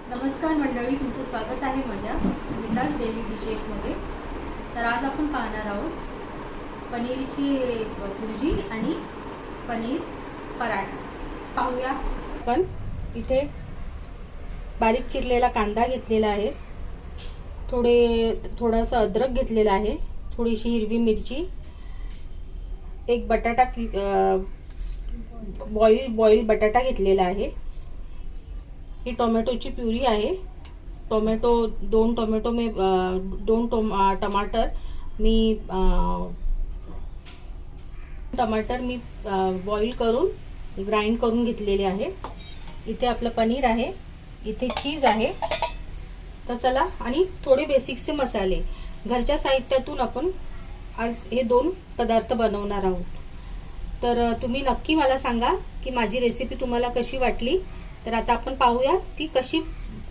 नमस्कार मंडळी, तुमचं स्वागत आहे माझ्या विकास डेली डिशेसमध्ये। तर आज आपण पाहणार आहोत पनीरची भुर्जी आणि पनीर पराठा। पाहूया। पण इथे बारीक चिरलेला कांदा घेतलेला आहे, थोडासा अद्रक घेतलेला आहे, थोडीशी हिरवी मिरची, एक बटाटा बॉईल बटाटा घेतलेला आहे, ही टोमॅटोची प्युरी आहे। दोन टमाटर मी बॉईल करून ग्राइंड करून घेतलेले आहे। इथे आपलं पनीर आहे, इथे चीज आहे। तर चला, आणि थोडे बेसिकचे मसाले घरच्या साहित्यातून आपण आज हे दोन पदार्थ बनवणार आहोत। तर तुम्ही नक्की मला सांगा की माझी रेसिपी तुम्हाला कशी वाटली। तर आता आपण पाहूया ती कशी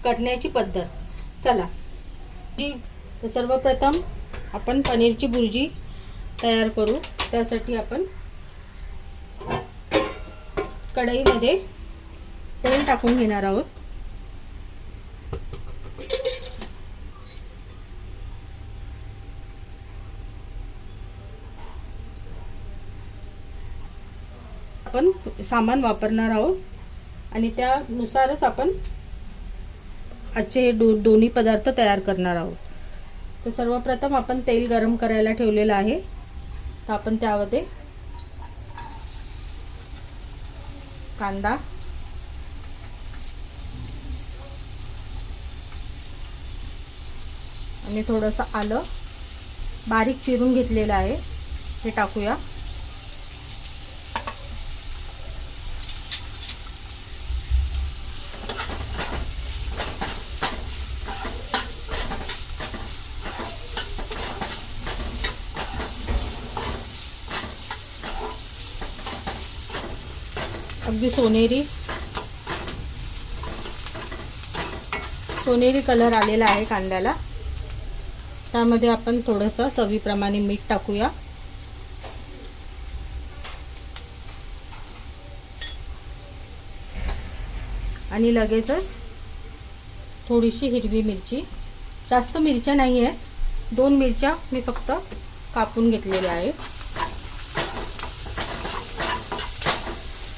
करण्याची पद्धत। चला तर सर्वप्रथम आपण पनीरची भुर्जी तयार करू। त्यासाठी आपण कढईमध्ये तेल टाकून घेणार आहोत। आपण सामान वापरणार आहोत आणि त्यानुसारच आपण आजचे दोन्ही पदार्थ तयार करणार आहोत। तर सर्वप्रथम आपण तेल गरम करायला ठेवलेलं आहे। तर आपण त्यामध्ये कांदा आणि थोडंसं आलं बारीक चिरून घेतलेलं आहे हे टाकूया। अगदी सोनेरी कलर आलेला आहे कांद्याला। त्यामध्ये आपण थोडंसं चवीप्रमाणे मीठ टाकूया आणि लगेचच थोडीशी हिरवी मिरची, जास्त मिरच्या नाही आहेत, 2 मिरच्या मी फक्त कापून घेतलेल्या आहेत।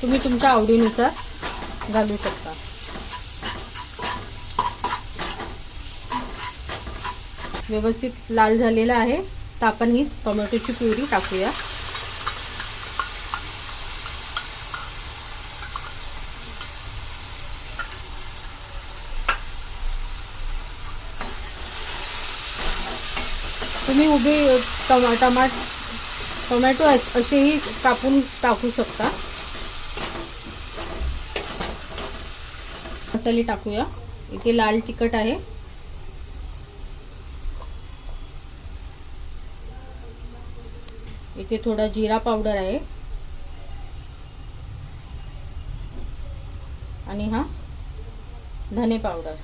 तुम्ही तुमच्या आवडीनुसार घालू शकता। व्यवस्थित लाल झालेला आहे। तर आपण ही टोमॅटोची प्युरी टाकूया। तुम्ही उभे टोमॅटो असेही कापून टाकू शकता। मसाले टाकूया। इथे लाल तिखट आहे, इथे थोडा जीरा पावडर आहे आणि हा धने पावडर।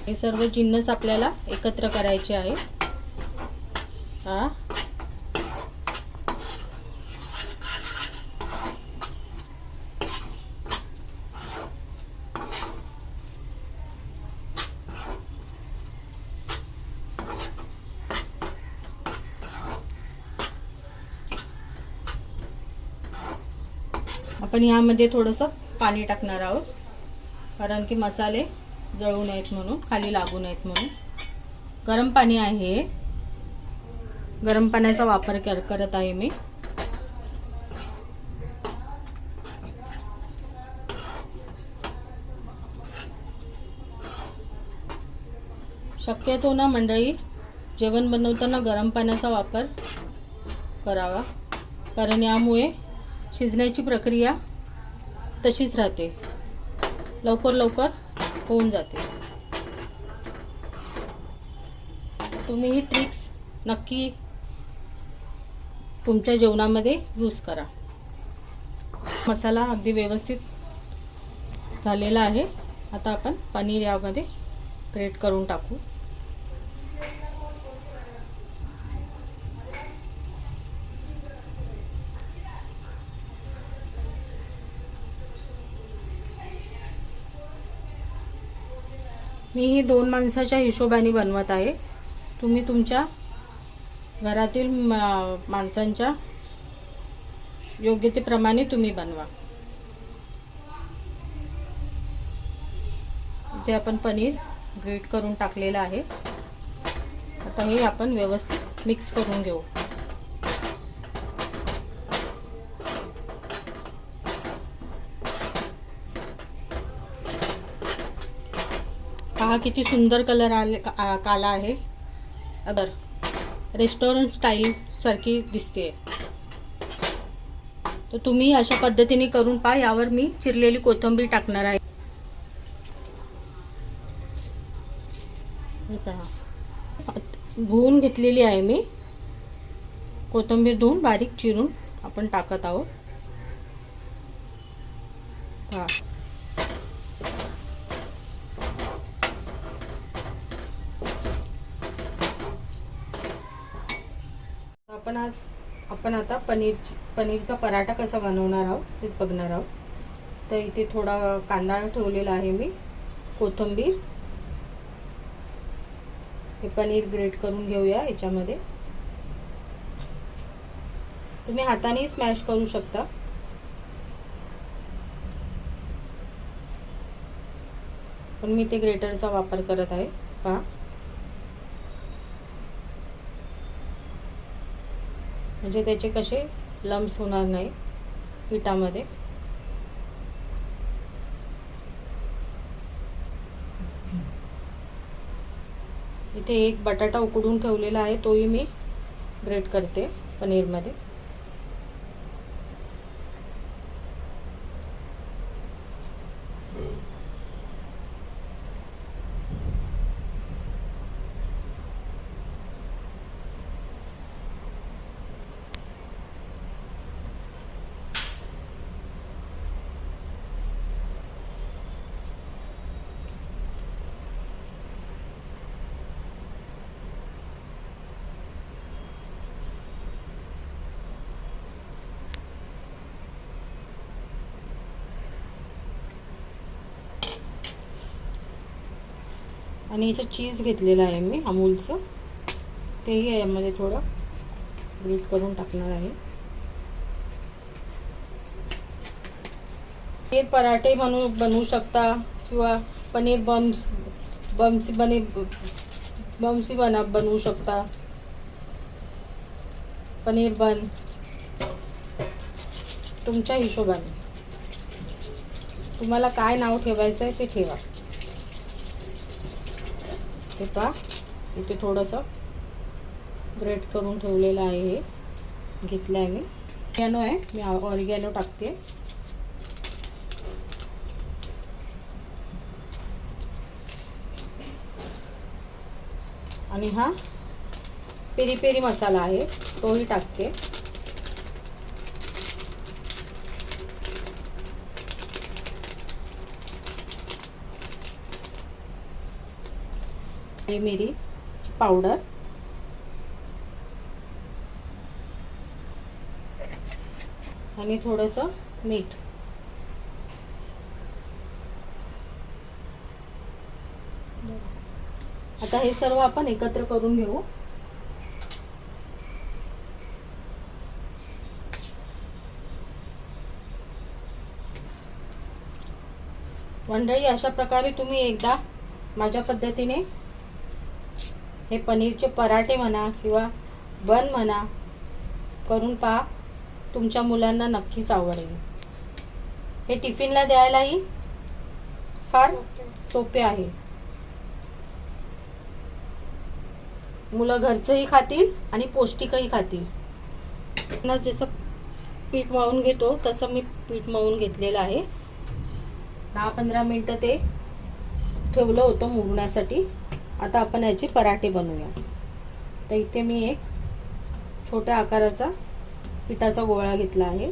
हे सर्व जिन्नस आपल्याला एकत्र करायचे आहे। आपण यामध्ये थोडंसं पाणी टाकणार आहोत, कारण की मसाले जळू नयेत म्हणून, खाली लागू नयेत म्हणून। गरम पाणी आहे, गरम पाण्याचा वापर करत आहे मी। शक्यतो ना मंडळी, जेवण बनवताना गरम पाण्याचा वापर करावा, कारण यामुळे शिजण्याची प्रक्रिया तशीच राहते, लवकर होऊन जाते। तुम्ही ही ट्रिक्स नक्की तुमच्या जेवणामध्ये यूज करा। मसाला अगदी व्यवस्थित झालेला आहे। आता आपण पनीर यामध्ये ग्रेट करून टाकू। मी ही 2 माणसाच्या हिशोबाने बनवत आहे. तुम्ही तुमच्या घरातील माणसांच्या योग्यतेप्रमाणे तुम्ही बनवा. इथे आपण पनीर ग्रेट करून टाकलेलं आहे. आता हे आपण व्यवस्थित मिक्स करून घेऊ. पहा किती सुंदर कलर आला आहे. अगर रेस्टॉरंट स्टाईल सारखी दिसते. तर तुम्ही अशा पद्धतीने करून पहा. यावर मी चिरलेली कोथिंबीर टाकणार आहे. धुवून घेतलेली आहे मी कोथिंबीर, धुवून बारीक चिरून आपण टाकत आहोत. हा आपण आता पनीरचा पराठा कसा बनवणार आहोत ते बघणार आहोत. तर इथे थोडा कांदा ठेवलेला आहे मी, कोथिंबीर, हे पनीर ग्रेट करून घेऊया. याच्यामध्ये तुम्ही हाताने स्मॅश करू शकता. पण मी ते ग्रेटरचा वापर करत आहे. पहा म्हणजे त्याचे कसे लम्स होणार नाही पिठामध्ये. इथे एक बटाटा उकडून ठेवलेला आहे, तोही मी ग्रेट करते पनीरमध्ये. आणि याचं चीज घेतलेलं आहे मी अमूलचं, तेही यामध्ये थोडं ग्रेट करून टाकणार आहे. पनीर पराठे बनवू शकता किंवा पनीर बन्सी बनवू शकता. पनीर बन तुमच्या हिशोबाने, तुम्हाला काय नाव ठेवायचं आहे ते ठेवा. हे पहा इथे थोडंसं ग्रेट करून ठेवलेलं आहे, हे घेतलं आहे मी. ऑरिगॅनो आहे, मी ऑरिगॅनो टाकते. आणि हा पेरी पेरी मसाला आहे, तोही टाकते. काळी मिरी पावडर, आणि थोडंसं मीठ. आता हे सर्व आपण एकत्र करून घेऊ. मंडळी, अशा प्रकारे तुम्ही एकदा माझ्या पद्धतीने हे पनीरचे पराठे म्हणा किंवा बन म्हणा करून पहा. तुमच्या मुलांना नक्कीच आवडेल. हे टिफिनला द्यायलाही फार सोपे आहे. मुलं घरचंही खातील आणि पौष्टिकही खातील. जसं पीठ मळून घेतो तसं मी पीठ मळून घेतलेलं आहे. 10-15 मिनिटं ते ठेवलं होतं मुरण्यासाठी. आता आपण याचे पराठे बनवूया. तर इथे मी एक छोट्या आकाराचा पिठाचा गोळा घेतला आहे.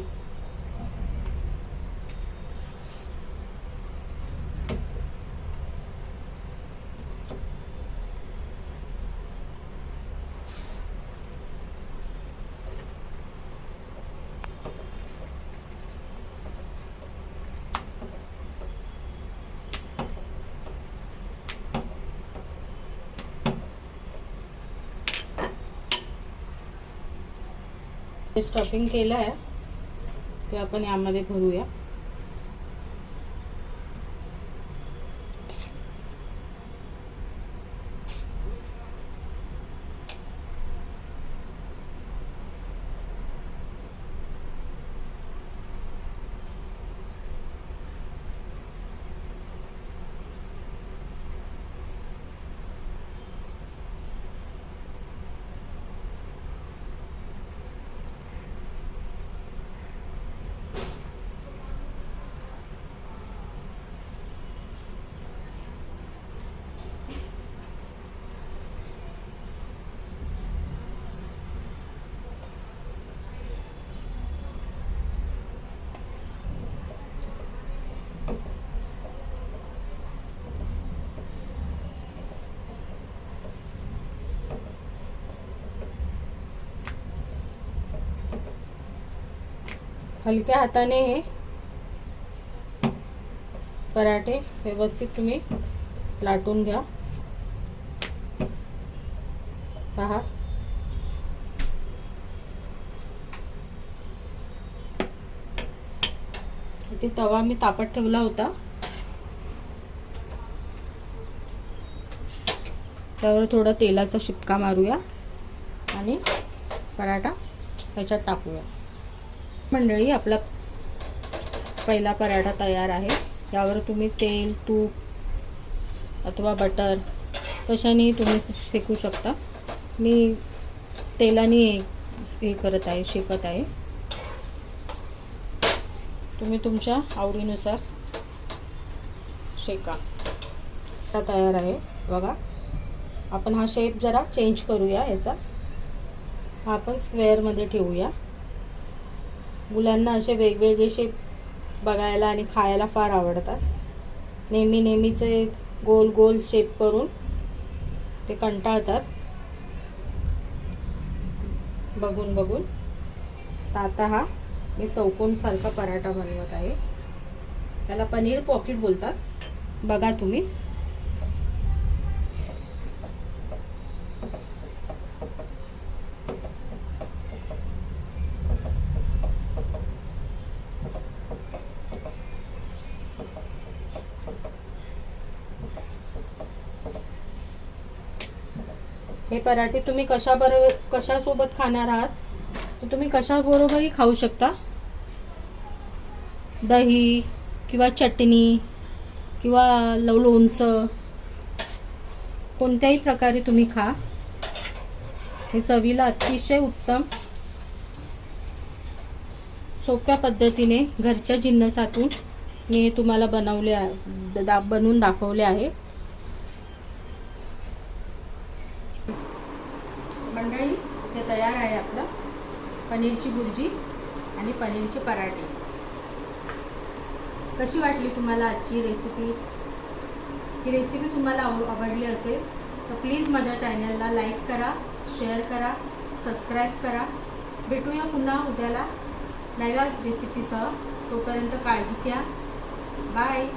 हे स्टफिंग केलं आहे ते आपण यामध्ये भरूया. हलक्या हाताने हे पराठे व्यवस्थित तुम्ही लाटून घ्या. पहा, इथे तवा मी तापत ठेवला होता, त्यावर थोडा तेलाचा शिपका मारूया आणि पराठा त्याच्यात टाकूया. मंडळी, आपला पहिला पराठा तयार आहे. यावर तुम्ही तेल, तूप अथवा बटर कशाने तुम्ही शेकू शकता. मी तेलाने हे करत आहे, शेकत आहे. तुम्ही तुमच्या आवडीनुसार शेका. तयार आहे बघा. आपण हा शेप जरा चेंज करूया. याचा हा आपण स्क्वेअरमध्ये ठेवूया. मुलांना असे वेगवेगळे शेप बघायला आणि खायला फार आवडतात. नेहमीचे गोल गोल शेप करून ते कंटाळतात बघून. तर आता हा मी चौकोनसारखा पराठा बनवत आहे. त्याला पनीर पॉकेट बोलतात. बघा तुम्ही. हे पराठे तुम्ही कशासोबत खाणार आहात तर तुम्ही कशाबरोबरही खाऊ शकता. दही किंवा चटणी किंवा लोणचं कोणत्याही प्रकारे तुम्ही खा. हे चवीला अतिशय उत्तम, सोप्या पद्धतीने घरच्या जिन्नसातून मी हे तुम्हाला बनवून दाखवले आहे. मंडळी, ते तयार आहे आपलं पनीरची भुर्जी आणि पनीरचे पराठे. कशी वाटली तुम्हाला आजची रेसिपी? ही रेसिपी तुम्हाला आवडली असेल तर प्लीज माझ्या चॅनलला लाईक करा, शेअर करा, सबस्क्राईब करा. भेटूया पुन्हा उद्याला नव्या रेसिपीसह. तोपर्यंत काळजी घ्या. बाय.